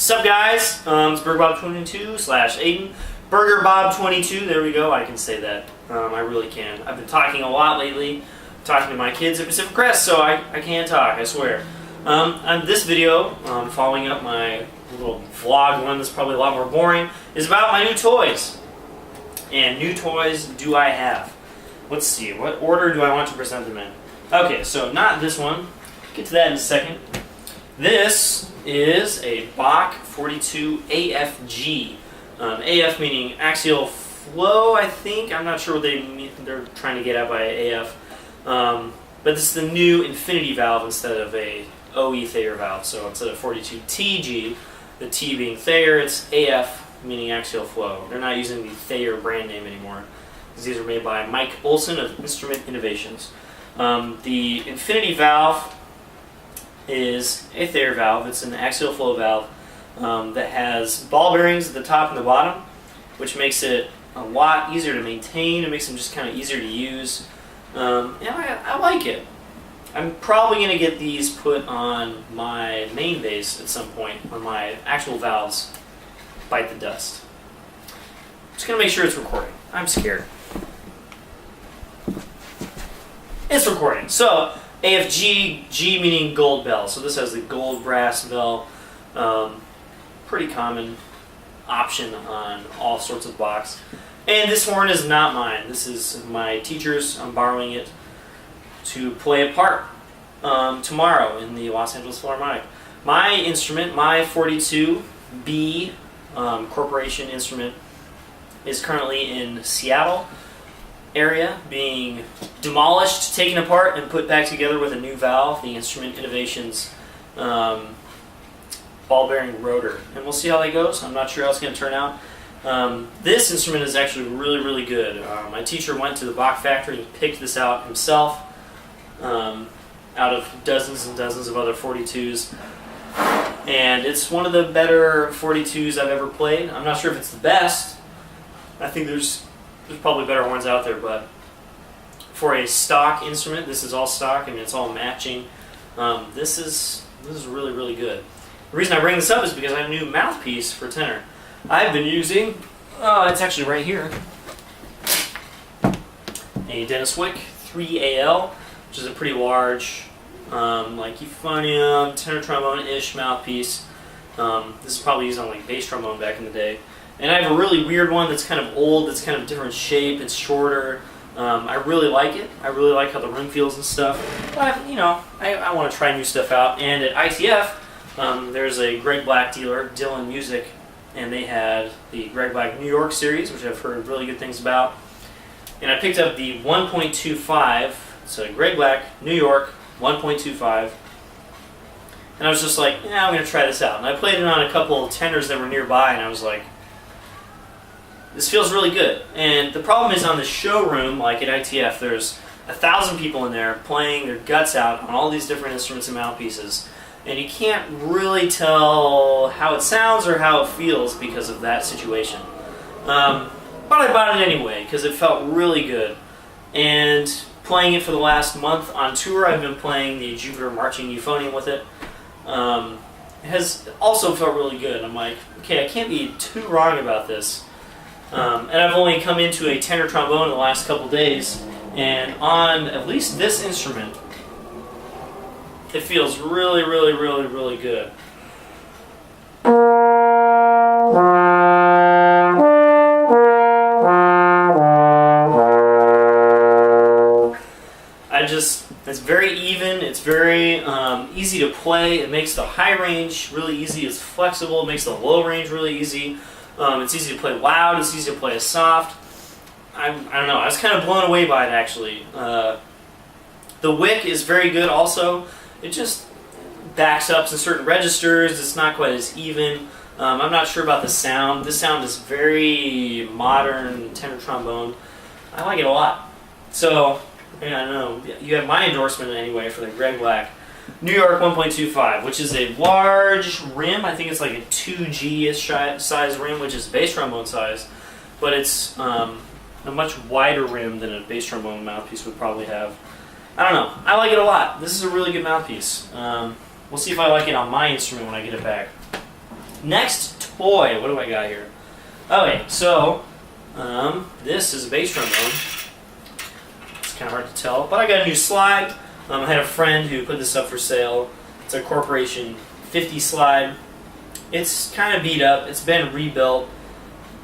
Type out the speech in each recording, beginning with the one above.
Sup guys, it's BurgerBob22 / Aiden. BurgerBob22, there we go, I can say that. I really can. I've been talking a lot lately, talking to my kids at Pacific Crest, so I can talk, I swear. On this video, following up my little vlog one that's probably a lot more boring, is about my new toys. And new toys do I have? Let's see, what order do I want to present them in? Okay, so not this one. Get to that in a second. This is a Bach 42 AFG. AF meaning axial flow, I think. I'm not sure what they're trying to get at by AF. But this is the new infinity valve instead of a OE Thayer valve. So instead of 42 TG, the T being Thayer, it's AF meaning axial flow. They're not using the Thayer brand name anymore, because these are made by Mike Olson of Instrument Innovations. The infinity valve is a Thayer valve. It's an axial flow valve that has ball bearings at the top and the bottom, which makes it a lot easier to maintain. It makes them just kind of easier to use. I like it. I'm probably going to get these put on my main base at some point when my actual valves bite the dust. Just going to make sure it's recording. I'm scared. It's recording. So, AFG, G meaning gold bell. So this has the gold brass bell. Pretty common option on all sorts of Bachs. And this horn is not mine. This is my teacher's. I'm borrowing it to play a part tomorrow in the Los Angeles Philharmonic. My instrument, my 42B Corporation instrument, is currently in Seattle area, being demolished, taken apart, and put back together with a new valve, the Instrument Innovations ball bearing rotor. And we'll see how that goes. I'm not sure how it's going to turn out. This instrument is actually really good. My teacher went to the Bach factory and picked this out himself out of dozens and dozens of other 42s. And it's one of the better 42s I've ever played. I'm not sure if it's the best. I think there's probably better ones out there, but for a stock instrument, this is all stock. I mean, it's all matching. This is really good. The reason I bring this up is because I have a new mouthpiece for tenor. I've been using, it's actually right here, a Dennis Wick 3AL, which is a pretty large, like euphonium, tenor trombone-ish mouthpiece. This is probably used on like bass trombone back in the day. And I have a really weird one that's kind of old, that's kind of different shape, it's shorter. I really like it. I really like how the room feels and stuff. But, I want to try new stuff out. And at ITF, there's a Greg Black dealer, Dylan Music, and they had the Greg Black New York series, which I've heard really good things about. And I picked up the 1.25, so Greg Black New York 1.25. And I was just like, yeah, I'm going to try this out. And I played it on a couple of tenors that were nearby, and I was like, this feels really good. And the problem is on the showroom, like at ITF, there's 1,000 people in there playing their guts out on all these different instruments and mouthpieces. And you can't really tell how it sounds or how it feels because of that situation. But I bought it anyway because it felt really good. And playing it for the last month on tour, I've been playing the Jupiter Marching Euphonium with it. It has also felt really good. I'm like, okay, I can't be too wrong about this. And I've only come into a tenor trombone in the last couple days, and on at least this instrument, it feels really good. It's very even, it's very easy to play. It makes the high range really easy, it's flexible, it makes the low range really easy. It's easy to play loud, it's easy to play soft. I don't know, I was kind of blown away by it actually. The Wick is very good also. It just backs up to certain registers, it's not quite as even. I'm not sure about the sound. This sound is very modern tenor trombone. I like it a lot. So, I don't know, you have my endorsement anyway for the Greg Black New York 1.25, which is a large rim. I think it's like a 2G-ish size rim, which is bass trombone size, but it's a much wider rim than a bass trombone mouthpiece would probably have. I don't know. I like it a lot. This is a really good mouthpiece. We'll see if I like it on my instrument when I get it back. Next toy, what do I got here? Okay, so this is a bass trombone. It's kind of hard to tell, but I got a new slide. I had a friend who put this up for sale. It's a Corporation 50 slide. It's kind of beat up. It's been rebuilt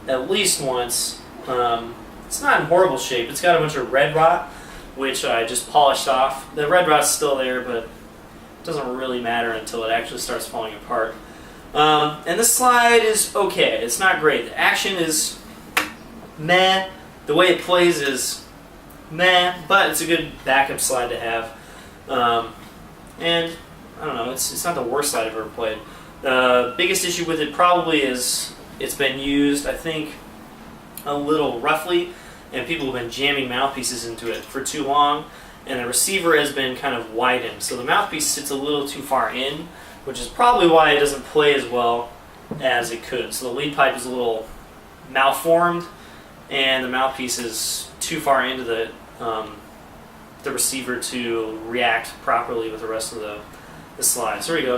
at least once. It's not in horrible shape. It's got a bunch of red rot, which I just polished off. The red rot's still there, but it doesn't really matter until it actually starts falling apart. And the slide is okay. It's not great. The action is meh. The way it plays is meh, but it's a good backup slide to have. And I don't know, it's not the worst slide I've ever played. The biggest issue with it probably is it's been used, I think, a little roughly, and people have been jamming mouthpieces into it for too long, and the receiver has been kind of widened. So the mouthpiece sits a little too far in, which is probably why it doesn't play as well as it could. So the lead pipe is a little malformed, and the mouthpiece is too far into the receiver to react properly with the rest of the slide. So there we go,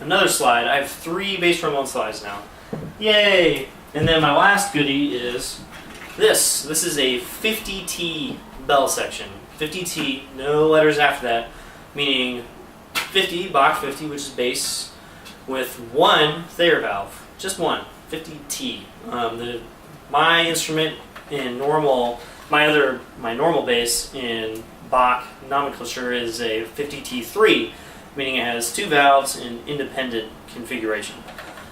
another slide. I have 3 bass trombone slides now. Yay! And then my last goodie is this. This is a 50T bell section. 50T, no letters after that, meaning 50, Bach 50, which is bass, with 1 Thayer valve. Just 1, 50T. My instrument in normal, my normal bass in Bach nomenclature is a 50T3, meaning it has 2 valves in independent configuration.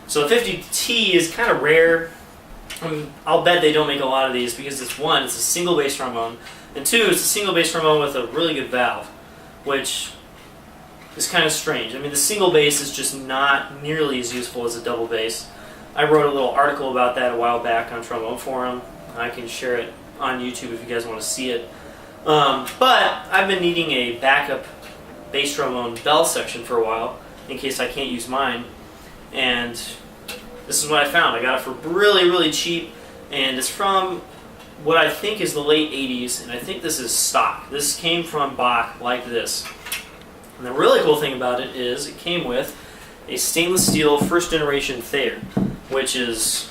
So 50T is kind of rare. I'll bet they don't make a lot of these because it's a single bass trombone, and 2, it's a single bass trombone with a really good valve, which is kind of strange. I mean, the single bass is just not nearly as useful as a double bass. I wrote a little article about that a while back on Trombone Forum. I can share it on YouTube if you guys want to see it. But I've been needing a backup bass trombone bell section for a while in case I can't use mine, and this is what I found. I got it for really, really cheap, and it's from what I think is the late 80s, and I think this is stock. This came from Bach like this. And the really cool thing about it is it came with a stainless steel first generation Thayer, which is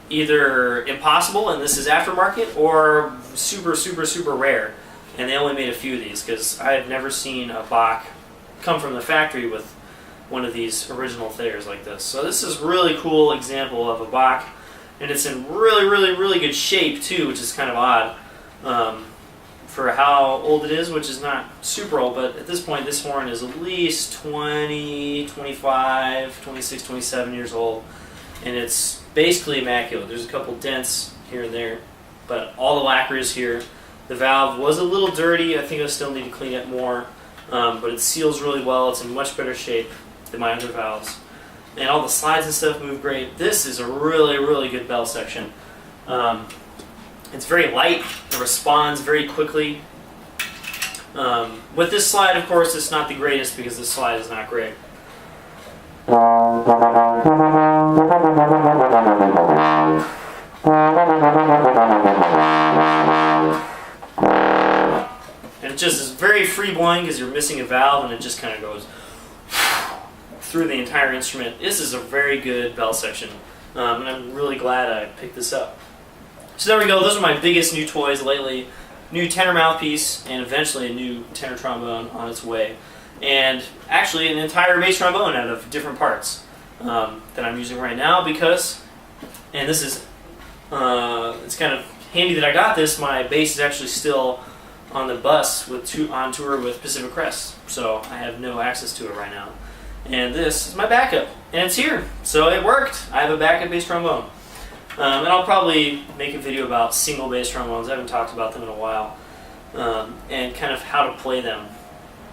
either impossible, and this is aftermarket, or super, super, super rare. And they only made a few of these because I have never seen a Bach come from the factory with one of these original Thayers like this. So this is a really cool example of a Bach, and it's in really, really, really good shape too, which is kind of odd for how old it is, which is not super old, but at this point this horn is at least 20, 25, 26, 27 years old, and it's basically immaculate. There's a couple dents here and there, but all the lacquer is here. The valve was a little dirty. I think I still need to clean it more, but it seals really well. It's in much better shape than my other valves. And all the slides and stuff move great. This is a really, really good bell section. It's very light. It responds very quickly. With this slide, of course, it's not the greatest because this slide is not great. And it just is very free blowing because you're missing a valve, and it just kind of goes through the entire instrument. This is a very good bell section, and I'm really glad I picked this up. So there we go. Those are my biggest new toys lately. New tenor mouthpiece, and eventually a new tenor trombone on its way. And actually an entire bass trombone out of different parts that I'm using right now because, and this is, it's kind of handy that I got this. My bass is actually still on the bus on tour with Pacific Crest, so I have no access to it right now. And this is my backup, and it's here, so it worked. I have a backup bass trombone. And I'll probably make a video about single bass trombones. I haven't talked about them in a while, and kind of how to play them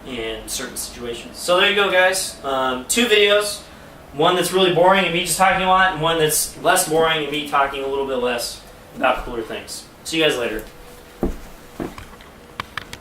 in certain situations. So there you go, guys. 2 videos. One that's really boring and me just talking a lot, and one that's less boring and me talking a little bit less about cooler things. See you guys later.